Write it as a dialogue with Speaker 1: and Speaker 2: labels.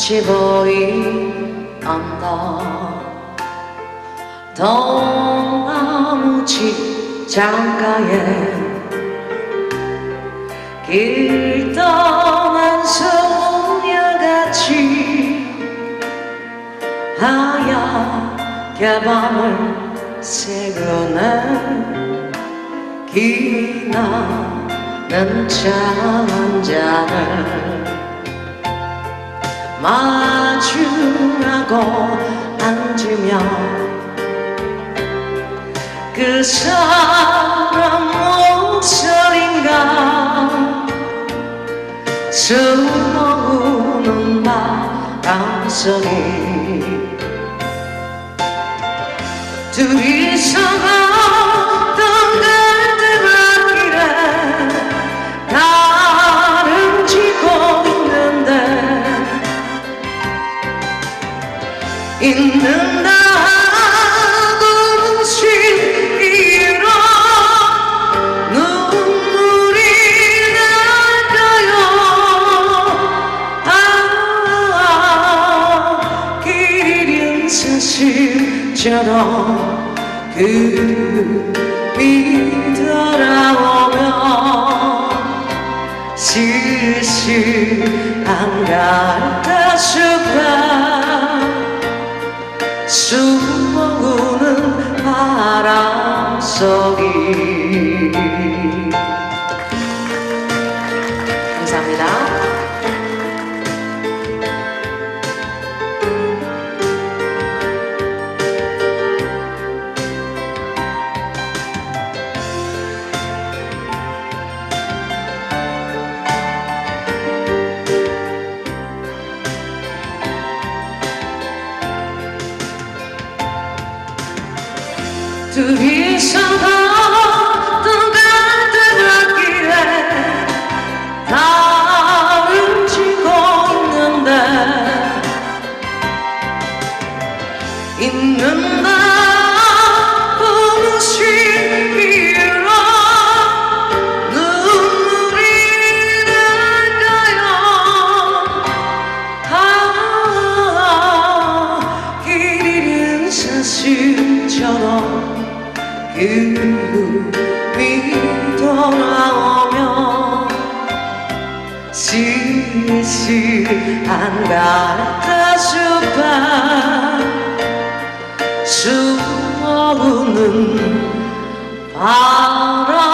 Speaker 1: 시보이 언덕 동나무집 창가에 길 떠난 소녀같이 하얗게 밤을 새고는 길이 나는 차 한 잔을 마주하고 앉으며 그 사람 목소리인가 숨어우는 바람소리 둘이서 걷던 그들길에 다름지고 있는다고 숨쉬기로 눈물이 날까요. 길 잃은 사실처럼 그룹이 돌아오면 슬슬 한가했다 싶어 숨어우는 바람소리. 감사합니다. 둘이서 걷던 그들길에 다름지고 있는다고 숨쉬기로 눈물이 날까요. 길 잃은 사실처럼 그룹이 돌아오면 슬슬 한가했다 싶어 숨어우는 바람